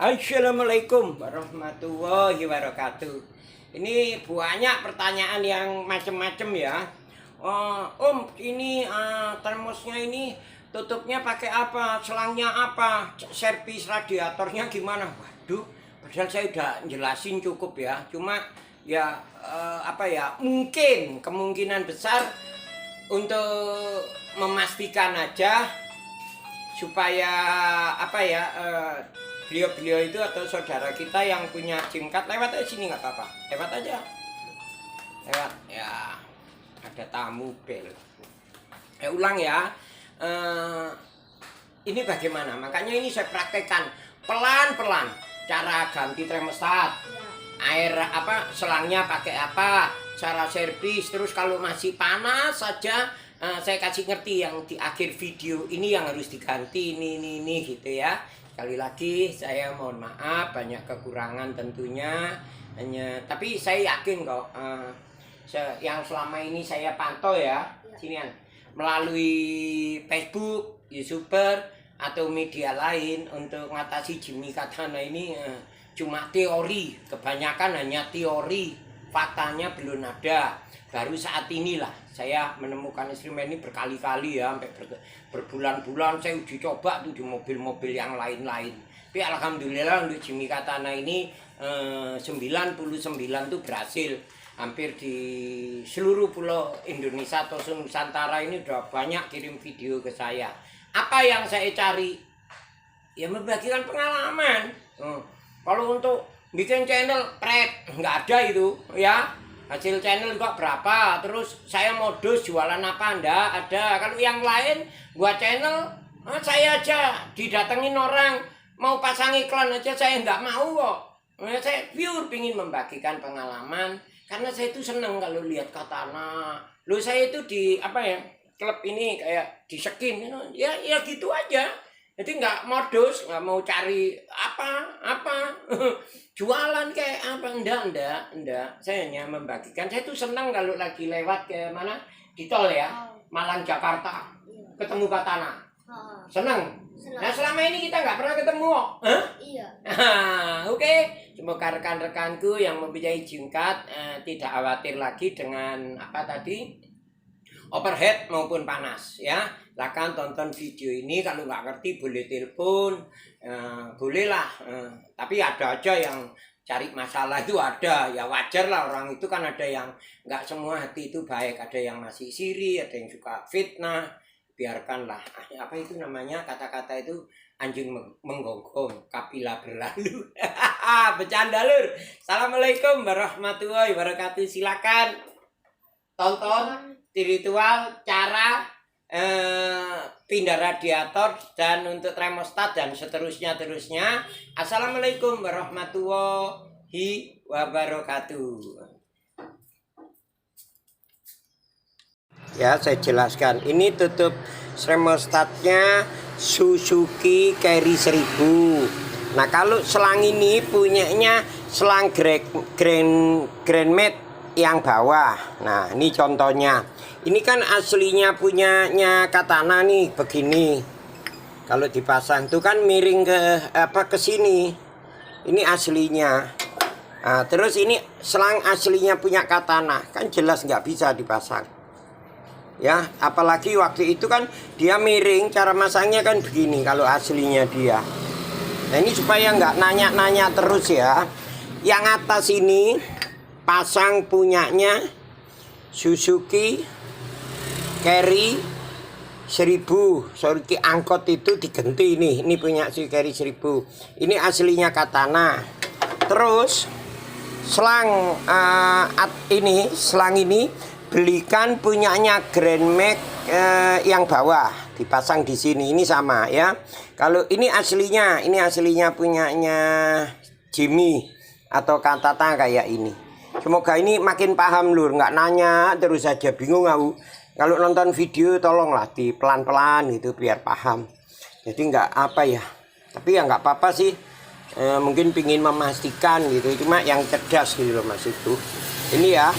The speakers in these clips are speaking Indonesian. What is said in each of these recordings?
Assalamualaikum warahmatullahi wabarakatuh. Ini banyak pertanyaan yang macam-macam ya. Ini termosnya ini tutupnya pakai apa? Selangnya apa? Servis radiatornya gimana? Waduh, padahal saya udah jelasin cukup ya. Cuma ya mungkin kemungkinan besar untuk memastikan aja supaya beliau-beliau itu atau saudara kita yang punya SIM card lewat aja sini, nggak apa-apa, lewat aja, lewat ya. Ada tamu bel. Ulang ya. Ini bagaimana? Makanya ini saya praktekkan pelan-pelan cara ganti termostat, air selangnya pakai apa, cara servis. Terus kalau masih panas saja saya kasih ngerti yang di akhir video ini yang harus diganti ini gitu ya. Sekali lagi saya mohon maaf banyak kekurangan tentunya, tapi saya yakin kok yang selama ini saya pantau ya sinian melalui Facebook, YouTuber atau media lain untuk mengatasi Jimmy Katana ini cuma teori, kebanyakan hanya teori, faktanya belum ada. Baru saat inilah saya menemukan instrumen ini berkali-kali ya, sampai berbulan-bulan saya uji coba tuh di mobil-mobil yang lain-lain. Tapi alhamdulillah untuk Jimmy Katana ini 99 tuh berhasil. Hampir di seluruh pulau Indonesia atau Nusantara ini udah banyak kirim video ke saya. Apa yang saya cari? Ya membagikan pengalaman. Kalau untuk bikin channel nggak ada itu ya. Hasil channel kok berapa, terus saya modus jualan apa, enggak ada. Kalau yang lain buat channel, saya aja didatengin orang mau pasang iklan aja saya enggak mau kok. Saya pure pingin membagikan pengalaman karena saya itu seneng kalau lihat katana. Loh, saya itu di klub ini kayak disekin ya gitu aja. Jadi nggak modus, nggak mau cari apa jualan kayak apa, enggak. Saya hanya membagikan. Saya tuh senang kalau lagi lewat ke mana di tol ya, Malang Jakarta, ketemu katana. Senang. Nah selama ini kita nggak pernah ketemu. Iya. Oke. Semoga rekan-rekanku yang mempunyai SIM card tidak khawatir lagi dengan overhead maupun panas ya. Silahkan tonton video ini, kalau nggak ngerti boleh telepon, bolehlah. Tapi ada aja yang cari masalah itu ada, ya wajar lah, orang itu kan ada yang nggak semua hati itu baik, ada yang masih siri, ada yang suka fitnah. Biarkanlah, apa itu namanya, kata-kata itu anjing menggonggong, kapila berlalu. Bercanda lur. Assalamualaikum warahmatullahi wabarakatuh. Silakan tonton ritual cara pindah radiator dan untuk termostat dan seterusnya. Assalamualaikum warahmatullahi wabarakatuh. Ya, saya jelaskan. Ini tutup termostatnya Suzuki Carry 1000. Nah, kalau selang ini punyanya selang Grandmate yang bawah. Nah, ini contohnya. Ini kan aslinya punyanya katana nih begini. Kalau dipasang tuh kan miring ke sini. Ini aslinya. Nah, terus ini selang aslinya punya katana, kan jelas nggak bisa dipasang. Ya, apalagi waktu itu kan dia miring, cara masangnya kan begini kalau aslinya dia. Nah, ini supaya nggak nanya-nanya terus ya. Yang atas ini pasang punyanya Suzuki Carry 1000. Suzuki angkot itu diganti nih. Ini punya Suzuki Carry 1000. Ini aslinya katana. Terus selang selang ini belikan punyanya Grandmate yang bawah, dipasang di sini. Ini sama ya. Kalau ini aslinya punyanya Jimmy atau Katana kayak ini. Semoga ini makin paham lur, nggak nanya terus saja bingung aku. Kalau nonton video tolonglah di pelan-pelan gitu biar paham. Jadi nggak tapi ya nggak apa-apa sih. Mungkin pingin memastikan gitu, cuma yang cerdas gitu loh mas itu. Ini ya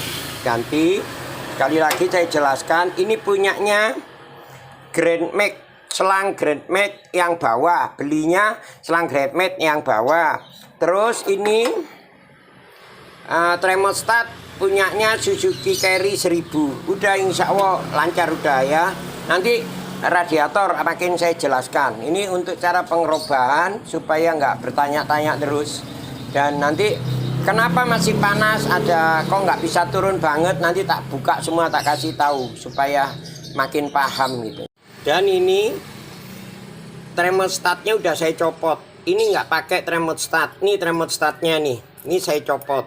ganti. Sekali lagi saya jelaskan, ini punyanya Grandmate selang grade mate yang bawah, belinya selang grade mate yang bawah. Terus ini thermostat punyanya Suzuki Carry 1000. Udah insya Allah lancar udah ya. Nanti radiator makin saya jelaskan. Ini untuk cara pengerobahan supaya nggak bertanya-tanya terus. Dan nanti kenapa masih panas, ada kok nggak bisa turun banget, nanti tak buka semua, tak kasih tahu supaya makin paham gitu. Dan ini termostatnya udah saya copot. Ini nggak pakai termostat. Ini termostatnya nih. Ini saya copot.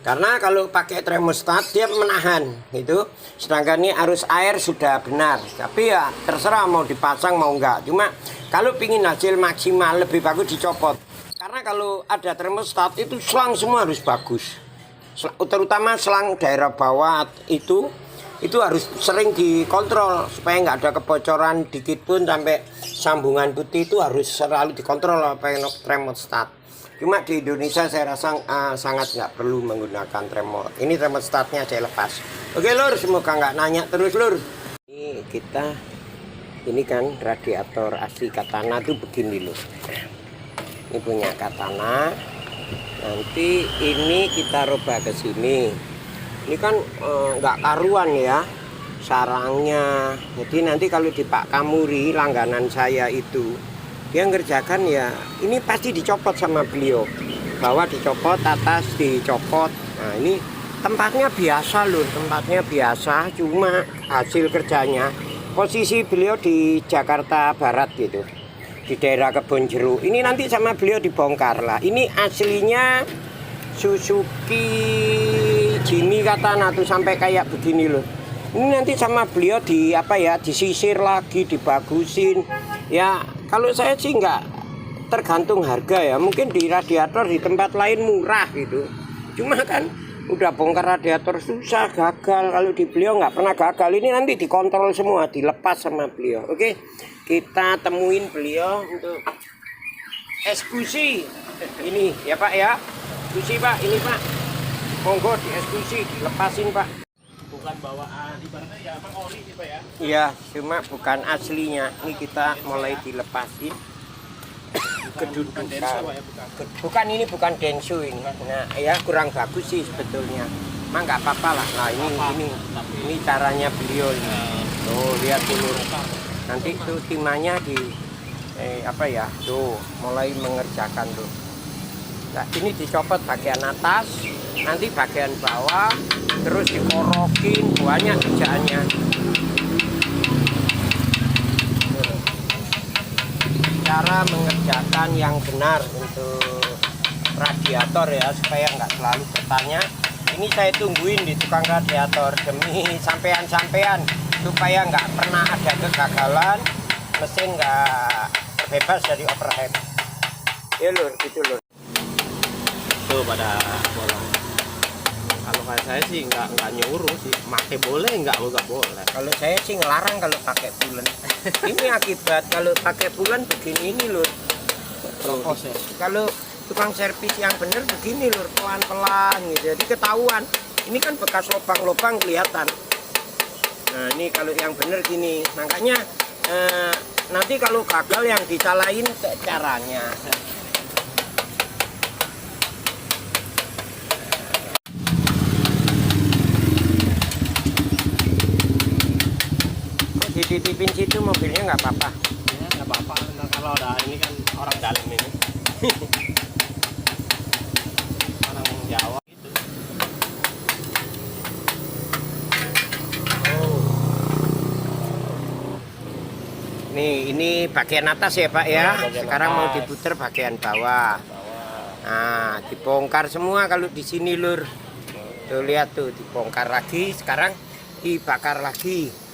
Karena kalau pakai termostat dia menahan gitu. Sedangkan ini arus air sudah benar. Tapi ya terserah mau dipasang mau enggak. Cuma kalau pingin hasil maksimal lebih bagus dicopot. Karena kalau ada termostat itu selang semua harus bagus. Terutama selang daerah bawah itu harus sering dikontrol supaya nggak ada kebocoran dikit pun, sampai sambungan putih itu harus selalu dikontrol pakai termostat. Cuma di Indonesia saya rasa sangat nggak perlu menggunakan termostat. Ini termostatnya saya lepas. Oke lur, semoga nggak nanya terus lur. Ini kan radiator asli Katana tuh begini lur. Ini punya Katana. Nanti ini kita rubah ke sini. Ini kan nggak karuan ya sarangnya. Jadi nanti kalau di Pak Kamuri langganan saya itu, dia ngerjakan ya ini pasti dicopot sama beliau. Bawah dicopot, atas dicopot. Nah ini tempatnya biasa loh, tempatnya biasa. Cuma hasil kerjanya posisi beliau di Jakarta Barat gitu, di daerah Kebon Jeruk. Ini nanti sama beliau dibongkar lah. Ini aslinya Suzuki Jimny Katana tuh sampai kayak begini loh. Ini nanti sama beliau disisir lagi, dibagusin. Ya kalau saya sih nggak tergantung harga ya. Mungkin di radiator di tempat lain murah gitu. Cuma kan udah bongkar radiator susah, gagal. Kalau di beliau nggak pernah gagal. Ini nanti dikontrol semua, dilepas sama beliau. Oke, kita temuin beliau untuk eksekusi. Ini ya Pak ya. Eksekusi Pak, ini Pak. Monggo dieksekusi, dilepasin Pak. Bukan bawaan, ibaratnya ya emang ori sih Pak ya? Iya, cuma bukan aslinya. Ini kita mulai dilepasin. Kedudukan. Bukan, ini bukan densu ini. Nah, ya kurang bagus sih sebetulnya. Emang nggak apa-apa lah. Nah, ini caranya beliau ini. Tuh, lihat dulu. Nanti tuh timahnya di tuh mulai mengerjakan tuh. Nah, ini dicopot bagian atas, nanti bagian bawah, terus dikorokin, banyak kerjaannya. Cara mengerjakan yang benar untuk radiator ya, supaya nggak selalu bertanya. Ini saya tungguin di tukang radiator demi sampean-sampean, supaya nggak pernah ada kegagalan, mesin nggak terbebas dari overhead. Ya lur, gitu lur. Tuh pada bolong. Kalau kayak saya sih nggak nyuruh sih, pakai boleh nggak boleh. Kalau saya sih ngelarang kalau pakai bulan. Ini akibat kalau pakai bulan begini ini lur. Propos ya. Kalau tukang servis yang bener begini lur, pelan-pelan gitu. Jadi ketahuan. Ini kan bekas lubang-lubang kelihatan. Nah ini kalau yang bener gini. Makanya nanti kalau gagal yang disalahin caranya. Dititipin situ mobilnya nggak apa-apa. Ya nggak apa-apa. Nah, kalau ada ini kan orang dalam ini. Orang Jawa gitu. Oh. Nih ini bagian atas ya Pak ya. Sekarang mau diputer bagian bawah. Nah dibongkar semua kalau di sini lur. Tuh lihat tuh dibongkar lagi. Sekarang dibakar lagi.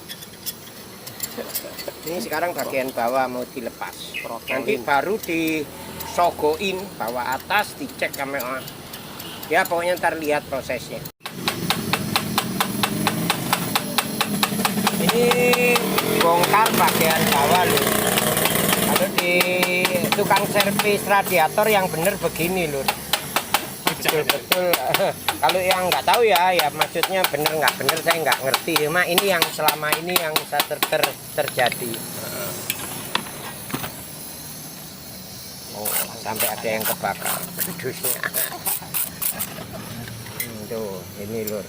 Ini sekarang bagian bawah mau dilepas. Nanti baru disogoin bawah atas, dicek kamera. Ya pokoknya ntar lihat prosesnya. Ini bongkar bagian bawah lur. Kalau di tukang servis radiator yang bener begini lur. Betul. Kalau yang nggak tahu ya maksudnya bener nggak bener saya nggak ngerti. Cuma ini yang selama ini yang bisa terjadi. Oh, sampai ada yang kebakar pedusnya. Tuh, ini lur.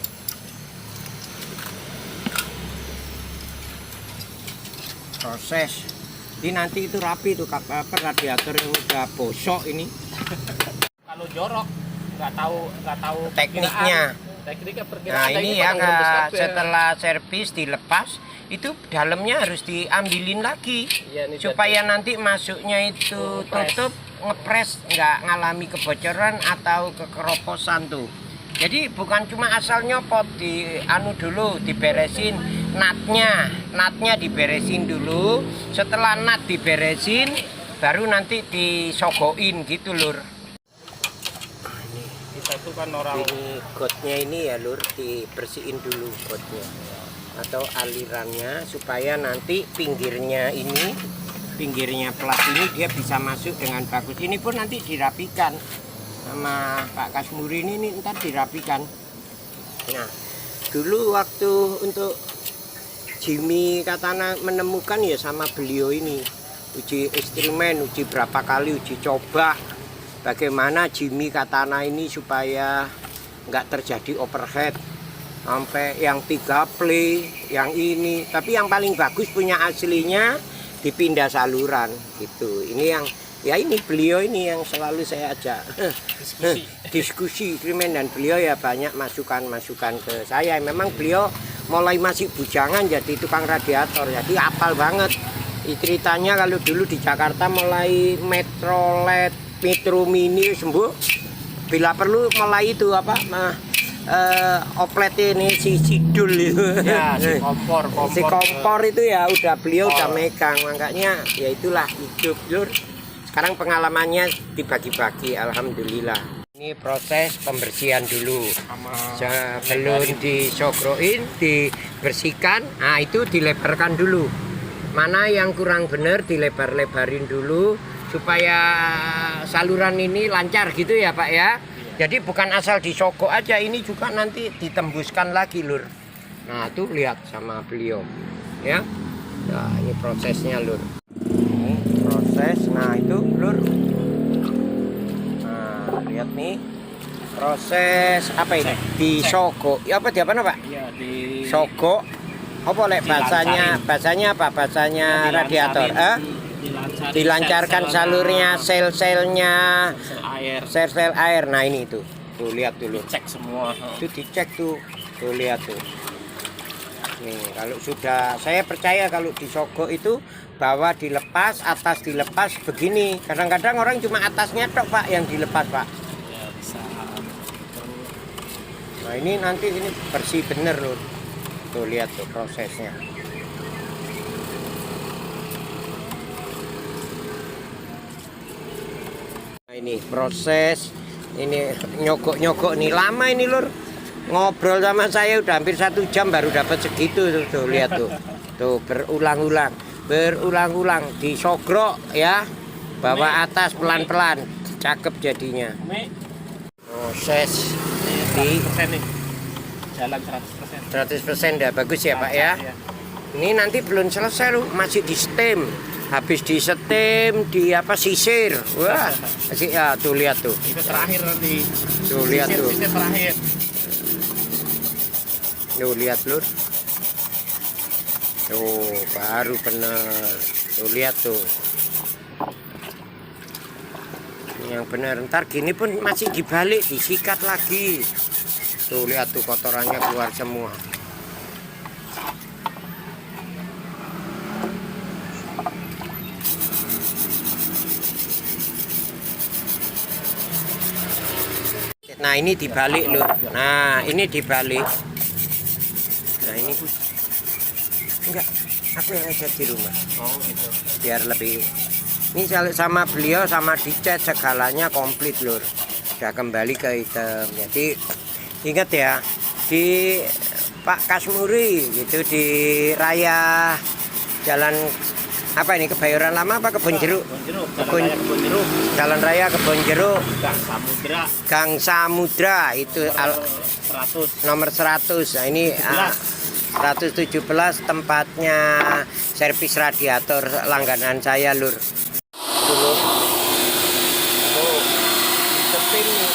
Proses. Jadi nanti itu rapi tuh apa radiator yang udah bosok ini. Kalau jorok nggak tahu Tekniknya. Nah ini ya setelah servis dilepas itu dalamnya harus diambilin lagi Ya, supaya nanti masuknya itu tutup ngepres nggak ngalami kebocoran atau kekeroposan tuh. Jadi bukan cuma asal nyopot di dulu diberesin natnya diberesin dulu. Setelah nat diberesin baru nanti disogoin gitu lur. Kita itu kan orang Ini gotnya ini ya lur, dibersihin dulu gotnya atau alirannya supaya nanti pinggirnya plat ini dia bisa masuk dengan bagus. Ini pun nanti dirapikan sama Pak Kasmuri ini ntar dirapikan. Nah dulu waktu untuk Jimmy Katana menemukan ya sama beliau ini uji eksperimen, uji berapa kali uji coba bagaimana Jimmy Katana ini supaya nggak terjadi overhead sampai yang 3 play yang ini, tapi yang paling bagus punya aslinya dipindah saluran gitu. Ini yang ya ini beliau ini yang selalu saya ajak diskusi eksperimen, dan beliau ya banyak masukan ke saya. Memang beliau mulai masih bujangan jadi tukang radiator, jadi hafal banget ceritanya. Kalau dulu di Jakarta mulai Metro LED, Metro Mini sembuh, bila perlu mulai itu apa oplet ini si sidul itu ya, si kompor itu ya udah beliau udah megang, makanya ya itulah hidup lur. Sekarang pengalamannya dibagi-bagi, alhamdulillah. Ini proses pembersihan dulu sebelum disogroin, dibersihkan. Nah itu dilebarkan dulu, mana yang kurang benar dilebar-lebarin dulu supaya saluran ini lancar gitu ya Pak ya. Jadi bukan asal disogok aja, ini juga nanti ditembuskan lagi lur. Nah tuh lihat sama beliau ya. Nah ini prosesnya lur. Ini proses, nah itu lur. Nah lihat nih proses apa ini? Disogok. Ya apa di apa Pak? ya, di Sogok. Apa lek bahasanya apa? Bahasanya radiator. Dilancarkan salurnya, sel-selnya, sel air. Nah ini tuh lihat dulu. cek semua. Itu dicek tuh lihat tuh. Nih kalau sudah, saya percaya kalau disogok itu bawah dilepas, atas dilepas begini. Kadang-kadang orang cuma atasnya tok Pak yang dilepas Pak. Ya, bisa. Nah ini nanti ini bersih bener loh. Tuh lihat tuh prosesnya. Ini proses ini nyogok nih lama ini lur, ngobrol sama saya udah hampir 1 jam baru dapat segitu tuh lihat tuh berulang-ulang disogrok ya, bawa atas pelan-pelan, cakep jadinya. Proses di jalan 100% dah bagus ya Pak ya. Ini nanti belum selesai loh, masih di stem. Habis di setem, di apa sisir. Wah, masih ya tuh lihat tuh. Itu terakhir nanti. Tuh lihat tuh. Sisir terakhir. Tuh lihat lur. Tuh baru bener. Tuh lihat tuh. Ini yang bener. Ntar gini pun masih dibalik, disikat lagi. Tuh lihat tuh kotorannya keluar semua. Nah ini dibalik lur. Nah ini dibalik. Nah ini enggak, aku yang ngecat di rumah. Oh gitu. Biar lebih. Ini sama beliau sama dicat segalanya komplit lur. Udah kembali ke hitam. Jadi ingat ya di Pak Kasmuri gitu di raya jalan apa ini, Kebayoran Lama apa Kebon Jeruk? Kebon Jeruk. Jalan raya Kebon Jeruk. Gang Samudra. Itu 100. nomor 100. Nah ini 117 tempatnya servis radiator langganan saya lur. Dulu. setim nih.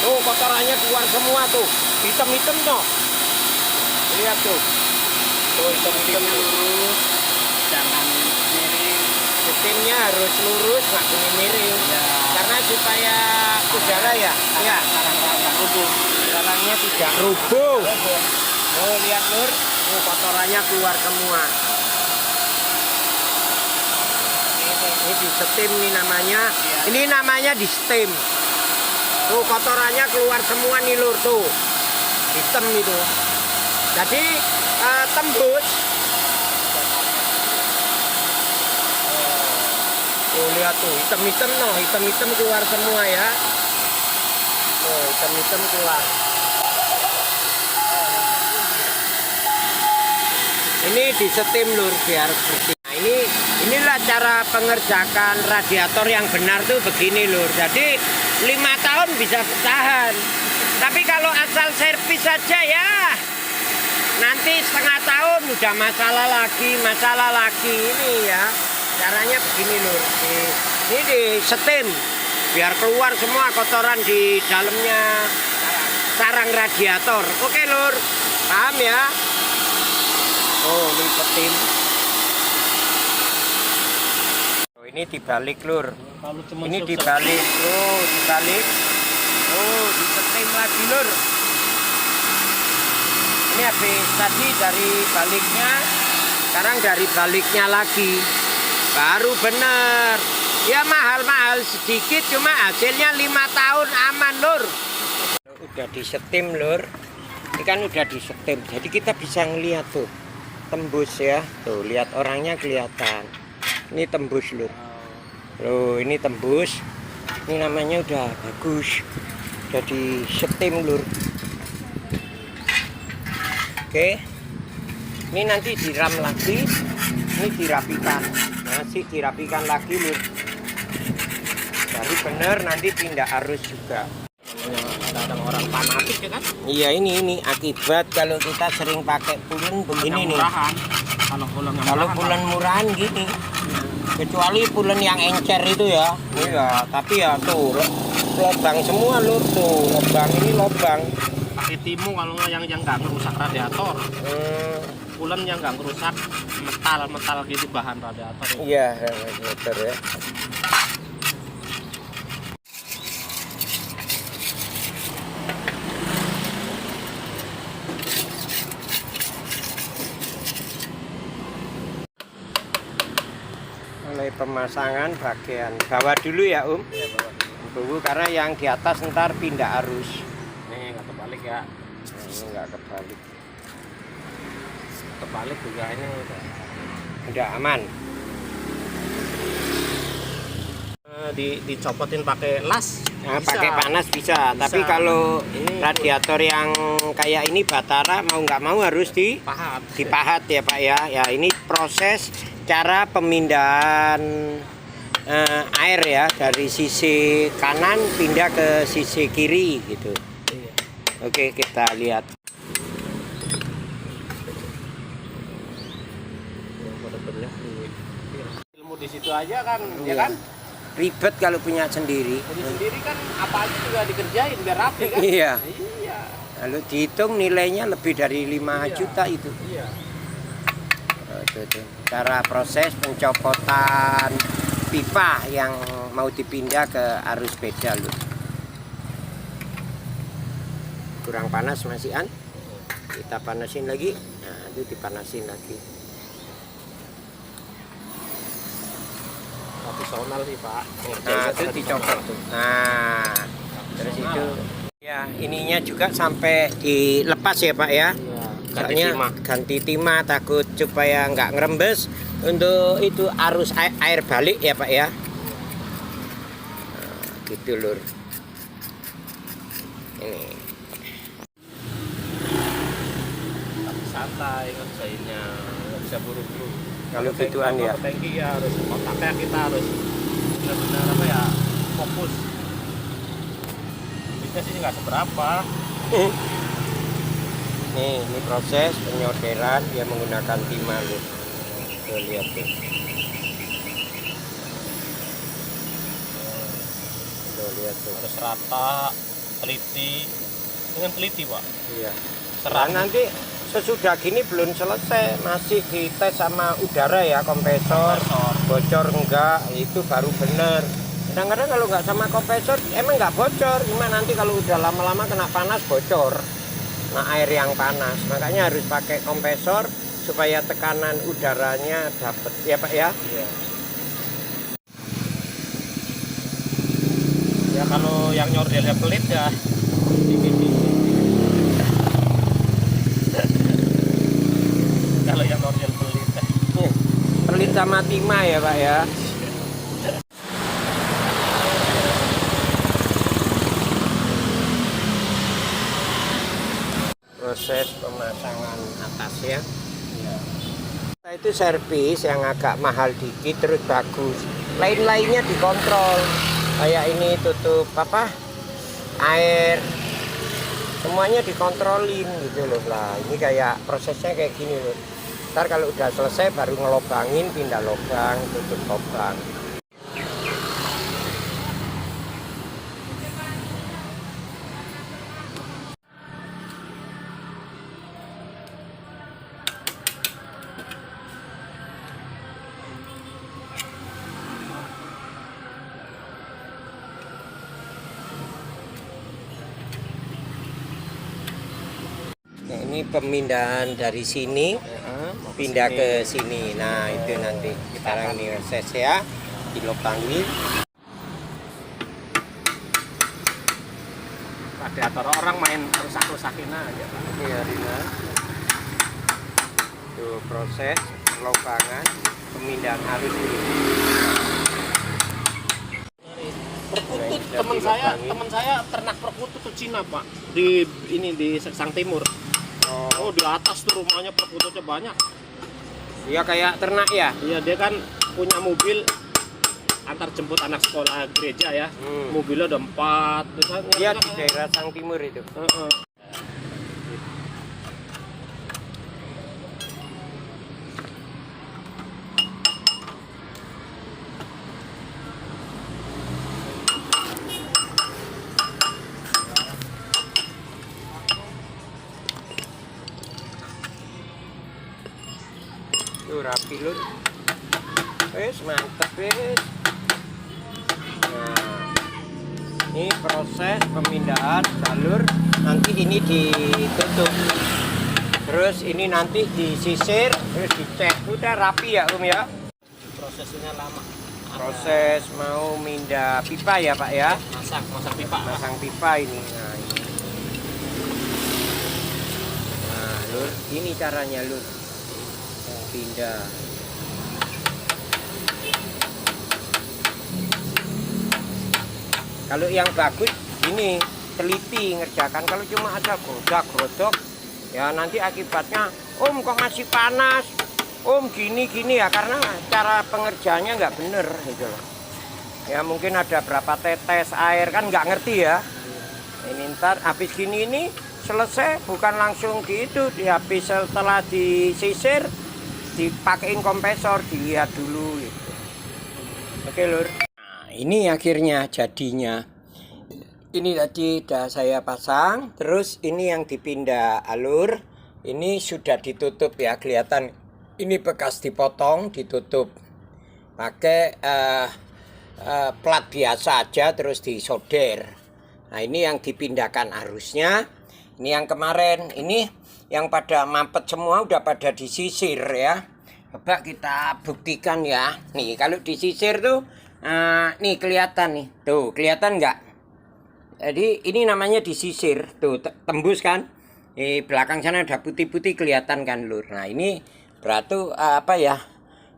Tuh kotorannya keluar semua tuh. Hitam-hitam tuh. Lihat tuh. Tuh hitam-hitamnya lurus, jangan miring. Setimnya harus lurus, nggak boleh miring. Ya. Karena supaya udara ya. Iya. Sarang rubuh. Sarangnya tidak rubuh. Oh lihat lur, oh, kotorannya keluar semua. Ini di setim nih namanya. Iya. Ini namanya di setim. Tuh kotorannya keluar semua nih lur tuh. Hitam itu. Jadi tembus. Oh lihat tuh hitam-hitam no, hitam-hitam keluar semua ya. Oh hitam-hitam keluar. Ini di setim lur biar bersih. Nah, inilah cara pengerjakan radiator yang benar tuh begini lur. Jadi 5 tahun bisa bertahan. Tapi kalau asal servis saja ya nanti setengah tahun udah masalah lagi ini ya. Caranya begini lur. Ini di setim biar keluar semua kotoran di dalamnya sarang radiator. Oke lur, paham ya? Oh, lipetin. Oh, ini dibalik lur. Ini dibalik. Oh, dibalik. Oh, disetim lagi lur. Ini habis tadi dari baliknya, sekarang dari baliknya lagi. Baru bener. Ya mahal-mahal sedikit, cuma hasilnya 5 tahun aman lur. Udah disetim lur. Ini kan udah disetim, jadi kita bisa ngeliat tuh. Tembus ya, tuh lihat orangnya kelihatan. Ini tembus lur. Loh ini tembus. Ini namanya udah bagus. Udah di setim lur. Oke. Ini nanti diram lagi. Ini dirapikan. Masih dirapikan lagi lur. Baru bener nanti pindah arus juga. Kadang orang fanatik ya kan? Iya ini akibat kalau kita sering pakai pulen begini nih. Kalau pulen murahan gini. Kecuali pulen yang encer itu ya. Iya, tapi ya tuh lubang semua lur tuh. Lubang ini lubang. Pakai timu kalau yang nggak merusak radiator. Pulen yang nggak merusak metal gitu bahan radiator. Iya, radiator ya. Mulai pemasangan bagian bawah dulu ya Ya, bawah karena yang di atas ntar pindah arus. Nih nggak kebalik ya. Nah, ini nggak kebalik. Kebalik juga ini Udah aman. Dicopotin pakai las. Nah, Bisa. pakai panas bisa. Tapi kalau Ini radiator yang kayak ini batara mau nggak mau harus dipahat ya Pak ya. Ya ini proses cara pemindahan air ya dari sisi kanan pindah ke sisi kiri gitu. Iya. Oke kita lihat. Ilmu di situ aja kan, ya Iya. kan? Ribet kalau punya sendiri. Jadi sendiri kan apa aja juga dikerjain biar rapi kan? Iya. Iya. Lalu dihitung nilainya lebih dari 5 Iya. juta itu. Iya. Itu. Cara proses pencopotan pipa yang mau dipindah ke arus beda loh. Kurang panas masih an. Kita panasin lagi. Nah, itu dipanasin lagi. Profesional sih Pak. Nah, itu dicopot tuh. Nah, terus itu ya ininya juga sampai dilepas ya Pak ya. Soalnya ganti timah takut supaya nggak ngerembes untuk itu arus air balik ya Pak ya. Nah, gitu lur. Ini Santai ngerjainnya, nggak bisa buru-buru. kalau gituan ya. Tangki ya harus otaknya kita harus benar-benar apa ya fokus. Kita sih nggak seberapa. Nih, ini proses penyoderan dia menggunakan timah lur. Tuh lihat tuh. Tuh, lihat tuh. Harus rata, teliti. Dengan teliti, Pak. Iya. Serang. Nah, nanti sesudah gini belum selesai, masih dites sama udara ya, kompresor. Bocor enggak, itu baru bener. Kadang-kadang kalau nggak sama kompresor emang nggak bocor, cuma nanti kalau udah lama-lama kena panas bocor. Nah, air yang panas, makanya harus pakai kompresor supaya tekanan udaranya dapat ya Pak ya. Iya. Ya kalau yang nyordelnya pelit ya dikit-dikit. Kalau yang nordel pelit Pelit sama timah ya Pak ya. Proses pemasangan atasnya. Iya. Itu servis yang agak mahal dikit terus bagus. Lain-lainnya dikontrol. Kayak ini tutup apa? Air. Semuanya dikontrolin gitu loh lah. Ini kayak prosesnya kayak gini loh. Ntar kalau udah selesai baru ngelobangin, pindah lubang, tutup lubang. Nah, ini pemindahan dari sini pindah ke sini. Nah, itu nanti sekarang ini reses ya, dilubangi. Radiator orang main rusak-rusakin aja, Pak. Iya, Rina. Tuh proses lubangan pemindahan arus ini. Perkutut Sudah teman saya ternak perkutut tuh Cina, Pak. Di Sang Timur. Oh, di atas tuh rumahnya perkututnya banyak. Iya kayak ternak ya. Iya, dia kan punya mobil antar jemput anak sekolah gereja ya. Mobilnya ada 4. Iya di daerah Sang Timur itu. Tuh rapi lur. Wes mantep wes. Nah, ini proses pemindahan jalur. Nanti ini ditutup. Terus ini nanti disisir, terus dicek. Udah rapi ya Om ya. Prosesnya lama. Proses mau mindah pipa ya Pak ya. Masak pipa. Pasang pipa ini. Nah lur, ini caranya lur. Pindah. Kalau yang bagus ini teliti ngerjakan. Kalau cuma asal godok ya nanti akibatnya Om kok masih panas, Om gini ya, karena cara pengerjaannya nggak bener gitu loh. Ya mungkin ada berapa tetes air kan nggak ngerti ya. Ini ntar habis gini ini selesai bukan langsung gitu, habis setelah disisir dipakein kompresor, dilihat dulu gitu. Oke lur. Nah, ini akhirnya jadinya. Ini tadi sudah saya pasang, terus ini yang dipindah alur. Ini sudah ditutup ya, kelihatan. Ini bekas dipotong, ditutup. Pakai plat biasa aja terus disolder. Nah, ini yang dipindahkan arusnya. Ini yang kemarin, ini yang pada mampet semua udah pada disisir ya. Coba kita buktikan ya. Nih kalau disisir tuh nih kelihatan nih. Tuh kelihatan nggak? Jadi ini namanya disisir. Tuh tembus kan? Di belakang sana ada putih-putih kelihatan kan lur. Nah ini berarti apa ya?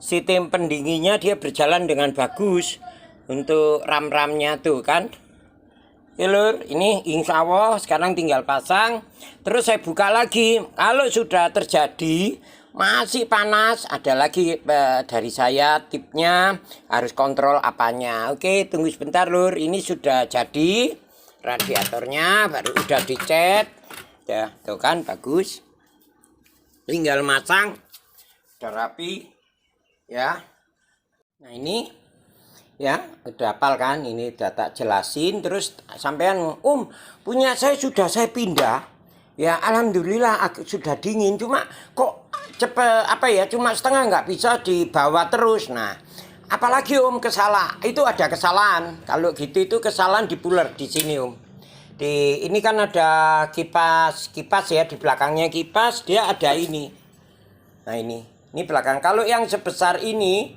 Sistem pendinginnya dia berjalan dengan bagus. Untuk ram-ramnya tuh kan. Ya lur, ini insya Allah sekarang tinggal pasang. Terus saya buka lagi. Kalau sudah terjadi masih panas, ada lagi dari saya tipnya harus kontrol apanya. Oke, tunggu sebentar lur. Ini sudah jadi radiatornya, baru udah dicet. Ya, tuh kan bagus. Tinggal masang, udah rapi. Ya. Nah Ya, udah hafal kan? Ini udah tak jelasin. Terus sampean, punya saya sudah saya pindah. Ya, alhamdulillah sudah dingin. Cuma kok cepet apa ya? Cuma setengah, nggak bisa dibawa terus. Nah, apalagi kesalahan. Itu ada kesalahan. Kalau gitu itu kesalahan di puler di sini ini kan ada kipas ya, di belakangnya kipas dia ada ini. Nah ini belakang. Kalau yang sebesar ini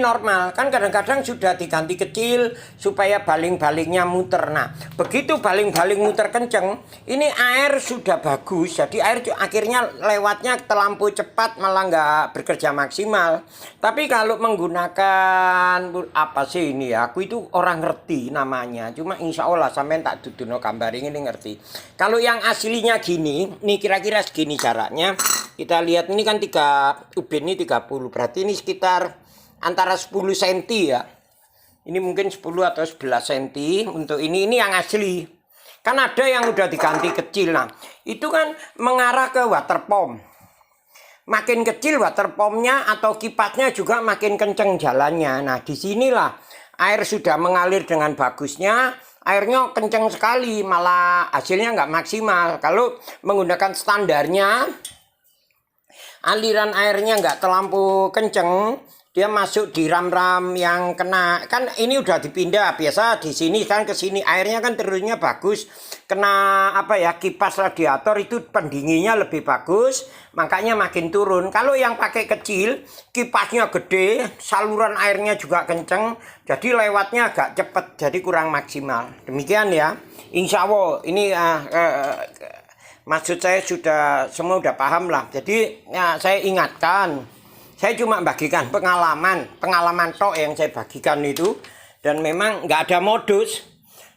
normal, kan kadang-kadang sudah diganti kecil supaya baling-balingnya muter. Nah, begitu baling-baling muter kenceng, ini air sudah bagus, jadi air akhirnya lewatnya terlampau cepat, malah nggak bekerja maksimal. Tapi kalau menggunakan apa sih ini ya, aku itu orang ngerti namanya, cuma insya Allah sampai tak duduno gambar ini ngerti. Kalau yang aslinya gini, nih kira-kira segini jaraknya. Kita lihat ini kan ubin ini 30, berarti ini sekitar antara 10 cm ya. Ini mungkin 10 atau 11 cm untuk ini yang asli. Kan ada yang udah diganti kecil. Nah, itu kan mengarah ke water pump. Makin kecil water pumpnya atau kipasnya juga makin kenceng jalannya. Nah, disinilah air sudah mengalir dengan bagusnya. Airnya kenceng sekali, malah hasilnya nggak maksimal. Kalau menggunakan standarnya, aliran airnya nggak terlampau kenceng, dia masuk di ram-ram yang kena, kan ini udah dipindah. Biasa di sini kan ke sini airnya kan turunnya bagus, kena apa ya, kipas radiator itu pendinginnya lebih bagus, makanya makin turun. Kalau yang pakai kecil, kipasnya gede, saluran airnya juga kenceng, jadi lewatnya agak cepet, jadi kurang maksimal. Demikian ya, insya Allah ini maksud saya semua udah paham lah. Jadi ya, saya ingatkan, saya cuma bagikan pengalaman tok yang saya bagikan itu, dan memang nggak ada modus.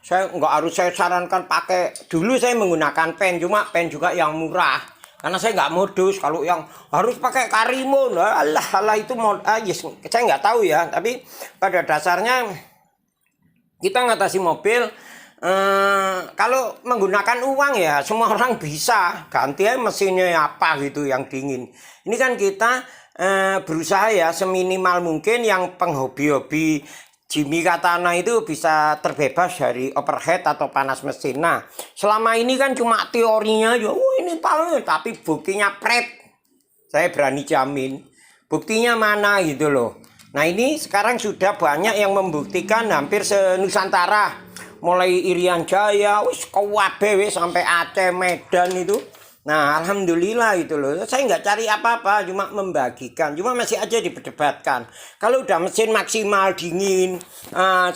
Saya nggak harus saya sarankan pakai. Dulu saya menggunakan pen, cuma pen juga yang murah, karena saya nggak modus. Kalau yang harus pakai Karimun, Allah itu yes, saya nggak tahu ya. Tapi pada dasarnya kita ngatasi mobil. Kalau menggunakan uang ya semua orang bisa ganti aja mesinnya apa gitu yang dingin. Ini kan kita berusaha ya seminimal mungkin yang penghobi-hobi Jimmy Katana itu bisa terbebas dari overheat atau panas mesin. Nah, selama ini kan cuma teorinya ya, ini paling, tapi buktinya pret. Saya berani jamin. Buktinya mana gitu loh. Nah, ini sekarang sudah banyak yang membuktikan hampir se-Nusantara. Mulai Irian Jaya, Kabeh sampai Aceh, Medan itu. Nah, alhamdulillah itu loh. Saya nggak cari apa-apa, cuma membagikan. Cuma masih aja diperdebatkan. Kalau udah mesin maksimal dingin,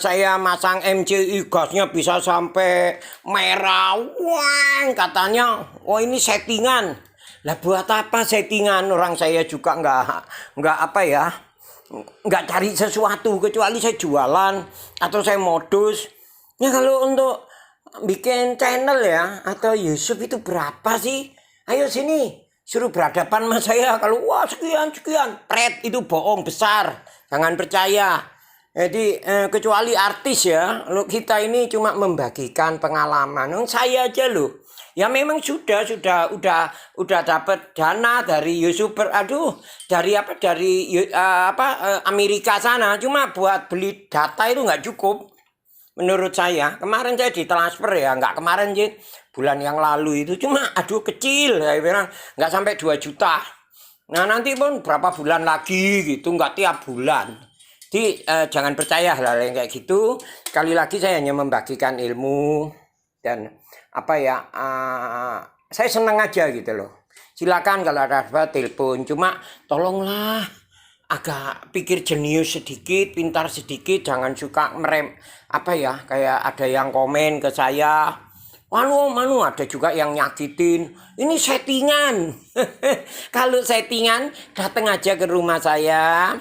saya masang MCI gasnya bisa sampai merah. Wah, katanya, ini settingan. Lah buat apa settingan? Orang saya juga nggak apa ya, nggak cari sesuatu kecuali saya jualan atau saya modus. Ya kalau untuk bikin channel ya atau YouTube itu berapa sih? Ayo sini, suruh berhadapan sama saya. Kalau sekian, pret itu bohong besar. Jangan percaya. Jadi kecuali artis ya, lo kita ini cuma membagikan pengalaman. Saya aja loh. Ya memang udah dapat dana dari YouTuber. Dari Amerika sana. Cuma buat beli data itu nggak cukup. Menurut saya, kemarin saya ditransfer ya, nggak kemarin sih, bulan yang lalu itu cuma kecil, saya bilang nggak sampai 2 juta. Nah nanti pun berapa bulan lagi gitu, nggak tiap bulan. Jadi jangan percaya hal yang kayak gitu. Sekali lagi saya hanya membagikan ilmu dan saya senang aja gitu loh. Silakan kalau ada apa telepon, cuma tolonglah agak pikir jenius sedikit, pintar sedikit, jangan suka kayak ada yang komen ke saya, manu ada juga yang nyakitin, ini settingan. Kalau settingan datang aja ke rumah saya,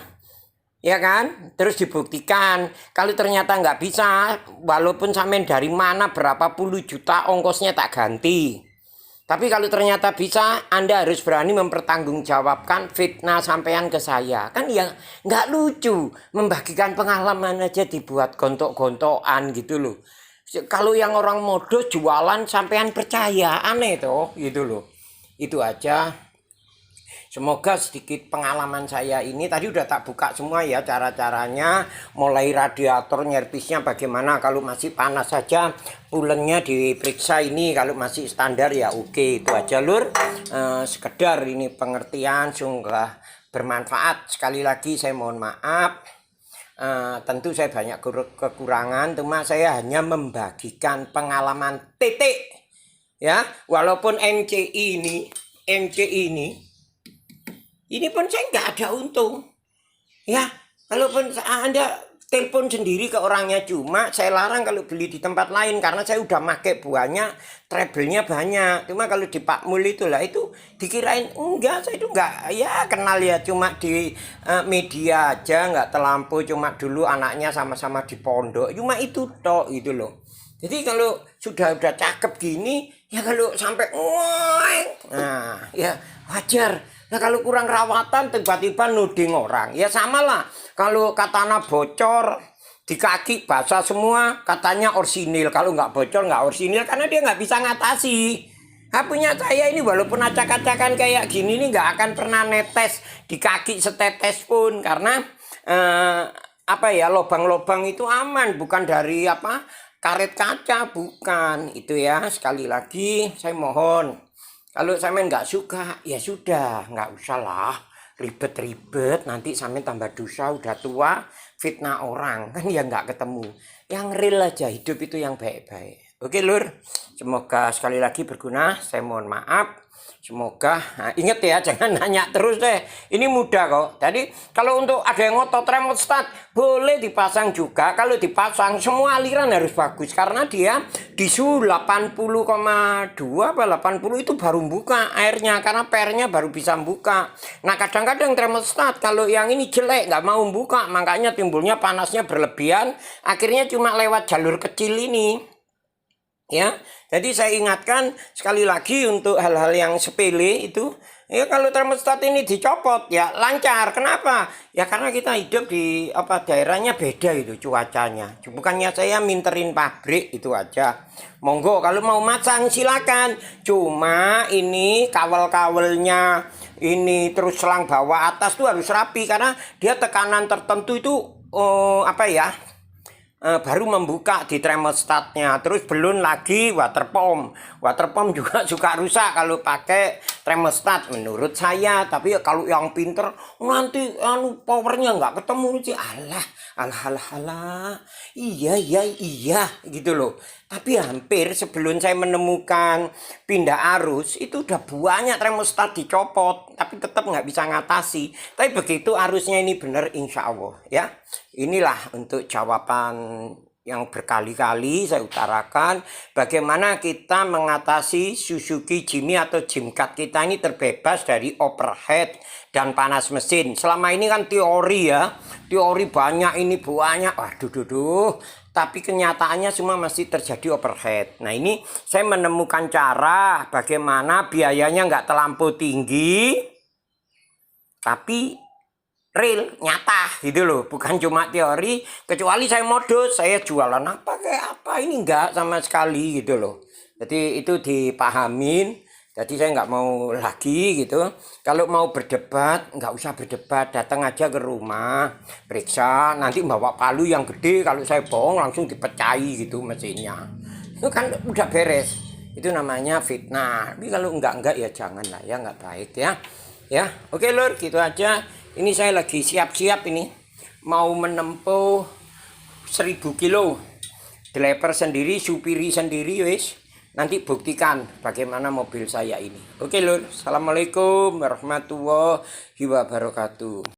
ya kan, terus dibuktikan. Kalau ternyata nggak bisa, walaupun sampean dari mana berapa puluh juta ongkosnya tak ganti. Tapi kalau ternyata bisa, Anda harus berani mempertanggungjawabkan fitnah sampean ke saya. Kan ya nggak lucu. Membagikan pengalaman aja dibuat gontok-gontokan gitu loh. Kalau yang orang modus jualan sampean percaya, aneh toh gitu loh. Itu aja. Semoga sedikit pengalaman saya ini tadi udah tak buka semua ya cara-caranya, mulai radiator nyerpisnya bagaimana, kalau masih panas saja pulennya diperiksa, ini kalau masih standar ya oke. Itu aja lur, sekedar ini pengertian, sungguh bermanfaat. Sekali lagi saya mohon maaf, tentu saya banyak kekurangan, cuma saya hanya membagikan pengalaman titik ya. Walaupun MCI ini pun saya nggak ada untung ya. Kalaupun Anda telepon sendiri ke orangnya, cuma saya larang kalau beli di tempat lain karena saya udah pakai buahnya, treble-nya banyak. Cuma kalau di Pak Mul itulah, itu dikirain enggak, saya itu enggak ya kenal ya, cuma di media aja, nggak terlampau, cuma dulu anaknya sama-sama di pondok, cuma itu tok gitu loh. Jadi kalau sudah cakep gini ya, kalau sampai nah ya wajar. Nah kalau kurang rawatan tiba-tiba nuding orang, ya samalah kalau katana bocor di kaki basah semua katanya orsinil, kalau nggak bocor nggak orsinil karena dia nggak bisa ngatasi. Nah, punya saya ini walaupun acak-acakan kayak gini ini nggak akan pernah netes di kaki setetes pun, karena apa ya, lobang-lobang itu aman, bukan dari apa karet kaca, bukan itu ya. Sekali lagi saya mohon, kalau sampean nggak suka ya sudah, nggak usah lah ribet-ribet, nanti sampean tambah dosa, udah tua fitnah orang kan ya nggak ketemu. Yang real aja, hidup itu yang baik-baik. Oke lur, semoga sekali lagi berguna. Saya mohon maaf. Semoga, nah, inget ya, jangan nanya terus deh. Ini mudah kok. Jadi kalau untuk ada yang ngotot remote start, boleh dipasang juga. Kalau dipasang semua aliran harus bagus, karena dia di suhu 80,2 apa 80 itu baru buka airnya, karena pernya baru bisa buka. Nah kadang-kadang remote start kalau yang ini jelek nggak mau buka, makanya timbulnya panasnya berlebihan. Akhirnya cuma lewat jalur kecil ini. Ya, jadi saya ingatkan sekali lagi untuk hal-hal yang sepele itu, ya kalau termostat ini dicopot ya lancar. Kenapa? Ya karena kita hidup di apa daerahnya beda itu cuacanya. Bukannya saya minterin pabrik, itu aja. Monggo kalau mau masang silakan. Cuma ini kawal-kawalnya ini terus selang bawah atas tuh harus rapi, karena dia tekanan tertentu itu apa ya? Baru membuka di termostatnya. Terus belum lagi water pump juga suka rusak kalau pakai termostat menurut saya. Tapi ya kalau yang pinter nanti powernya nggak ketemu sih, alah iya gitu loh. Tapi hampir sebelum saya menemukan pindah arus itu udah banyak termostat dicopot, tapi tetap nggak bisa ngatasi. Tapi begitu arusnya ini bener, insya Allah ya. Inilah untuk jawaban yang berkali-kali saya utarakan, bagaimana kita mengatasi Suzuki Jimny atau Jimcat kita ini terbebas dari overheat dan panas mesin. Selama ini kan teori ya, teori banyak ini banyak, waduh, tapi kenyataannya semua masih terjadi overheat. Nah ini saya menemukan cara bagaimana biayanya nggak terlampau tinggi, tapi real, nyata gitu loh, bukan cuma teori. Kecuali saya modus, saya jualan apa kayak apa, ini enggak sama sekali gitu loh. Jadi itu dipahamin. Jadi saya nggak mau lagi gitu. Kalau mau berdebat, nggak usah berdebat, datang aja ke rumah, periksa, nanti bawa palu yang gede. Kalau saya bohong langsung dipecahi gitu mesinnya. Itu kan udah beres. Itu namanya fitnah. Tapi kalau enggak ya jangan lah ya, nggak baik ya. Ya, oke lur, gitu aja. Ini saya lagi siap-siap ini mau menempuh 1000 kilo. Driver sendiri, supiri sendiri wis. Nanti buktikan bagaimana mobil saya ini. Oke lur, assalamualaikum warahmatullahi wabarakatuh.